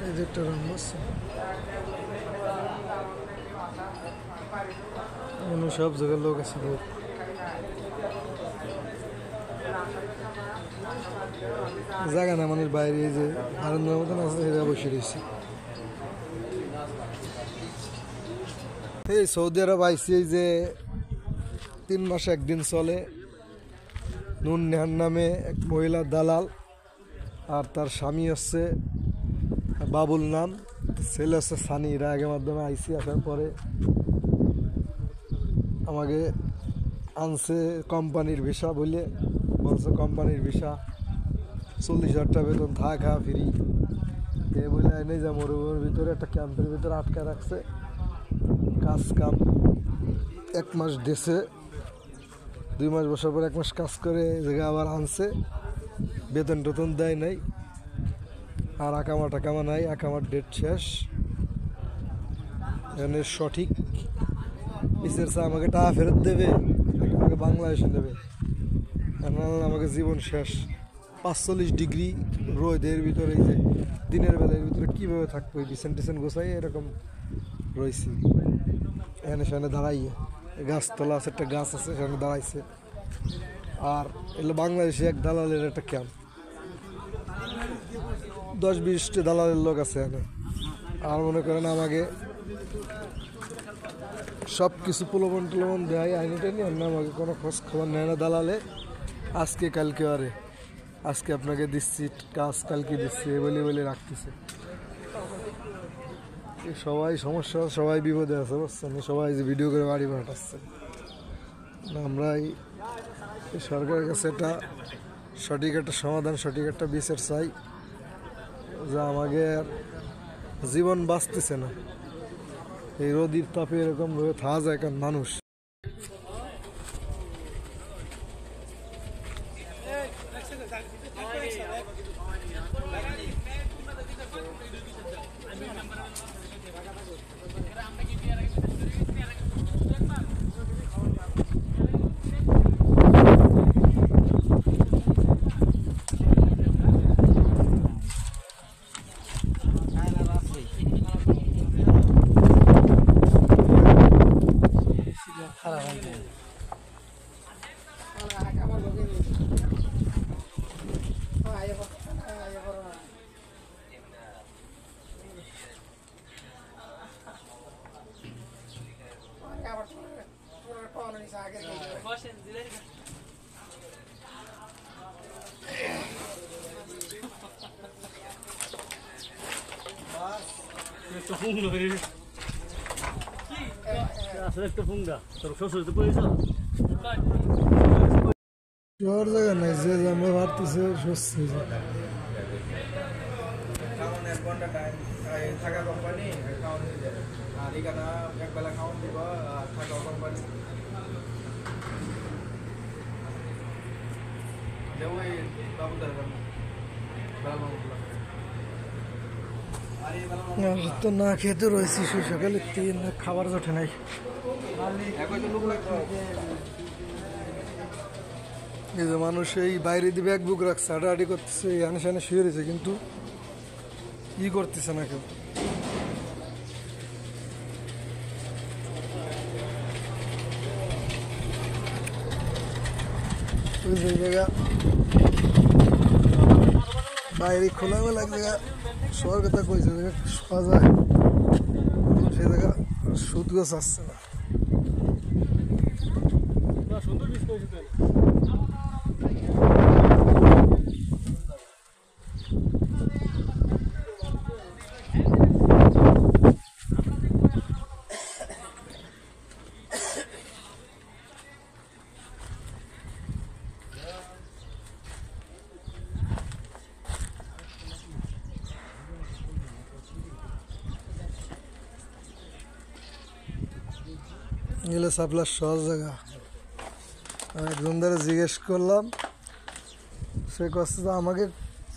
এই যে একটা রান বসছে সব জায়গার লোক আছে লোক জায়গা না মানুষ বাইরে যে আনন্দের মতন আছে সেটা বসে রয়েছে। এই সৌদি আরব আইসি এই যে 3 মাসে একদিন চলে। নুন নেহান নামে এক মহিলা দালাল আর তার স্বামী হচ্ছে বাবুল নাম, ছেলে হচ্ছে সানি। এরা আগের মাধ্যমে আইসি আসার পরে আমাকে আনছে কোম্পানির ভিসা বলে, বলছে কোম্পানির ভিসা 40,000 টাকা বেতন, থাকা ফ্রি এ বলে এনে যা মরুভূমির ভিতরে একটা ক্যাম্পের ভিতরে আটকা রাখছে। কাজ কাম 1 মাস দেশে, 2 মাস বসার পর 1 মাস কাজ করে জায়গায় আবার আনছে। বেতন টেতন দেয় নাই, আর আকামা টাকামা নাই, আকামার ডেট শেষ। এখানে সঠিক বিচার আমাকে টাকা ফেরত দেবে, আমাকে বাংলাদেশে দেবে, আমাকে জীবন শেষ। 45 ডিগ্রি রোদের ভিতরে, এই যে দিনের বেলার ভিতরে কীভাবে থাকবো, এই বিছান টিছান গোছাই এরকম রয়েছি। এখানে সেখানে দাঁড়াইয়ে গাছতলা আছে, একটা গাছ আছে, সেখানে দাঁড়াইছে। আর এগুলো বাংলাদেশে এক দালালের একটা ক্যাম্প, 10-20টা দালালের লোক আছে এখানে। আর মনে করেন আমাকে সব কিছু প্রলোভন টলোভন দেয়, আইনি টাইনি, অন্য আমাকে কোনো খোঁজ খবর নেয় না দালালে। আজকে কালকে আরে আজকে আপনাকে দিচ্ছি কাজ, কালকে দিচ্ছি এ বলে বলে রাখতেছে। সবাই সমস্যা, সবাই বিপদে আছে বুঝছেন, সবাই যে ভিডিও করে বাড়ি পাঠাচ্ছে। আমরা এই সরকারের কাছে একটা সঠিক একটা সমাধান, সঠিক একটা বিচার চাই, যা আমাকে জীবন বাঁচতেছে না। এই রোদির তাপে এরকম ভাবে থাকা যায় কারণ মানুষ। জায়গা নাই যে আমরা ভাবতেছে সস্তি থাকা কোম্পানি আর এখানে একবেলা খাওয়ান দিব, থাকা কোম্পানি তো না খেতে রয়েছি, সকালে 3 খাবার জোটে নাই। এই যে মানুষ এই বাইরে দিয়ে ব্যাগ বুক রাখছে, হাঁটাহাঁটি করতেছে, এখানে সেখানে শুয়ে রয়েছে, কিন্তু ই করতেছে না কেউ। ওই জায়গা বাইরে খোলামেলা এক জায়গা শোয়ার কথা কইছে, শোয়া যায় সে জায়গা সুদ গাছ আসছে না। এগুলো সাপ্লার সহজ জায়গা। একজন দ্বারা জিজ্ঞেস করলাম, সে কষ্ট আমাকে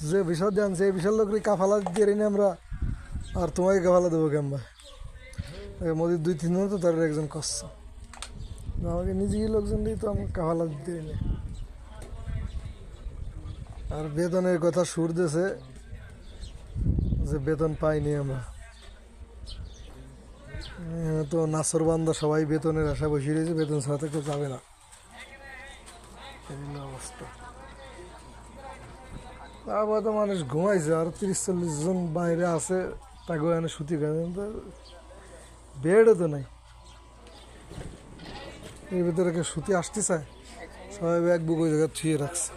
যে বিষয় দিয়ে আনছে এই বিশাল লোকের কাফালা দিয়ে নি আমরা, আর তোমাকে কাফালা দেবো কেমবা। মোদির 2-3 জন তো তার একজন কষ্ট, আমাকে নিজেই লোকজন দিয়ে তো আমাকে কাফালা দিতে নি। আর বেতনের কথা সুর দেশে যে বেতন পাইনি আমরা। তো নাসর বান্দা সবাই বেতনের আশা বসে রয়েছে, বেতন ছাড়া তো কেউ যাবে না, এই হলো অবস্থা। তারপরে তো মানুষ ঘুমাইছে, আর 30-40 জন বাইরে আছে, তাকে এনে সুতি খায়, বেডও তো নাই, এর ভিতরে কেউ সুতি আসতে চায়? সবাই এক বুক ওই জায়গায় ছুঁয়ে রাখছে।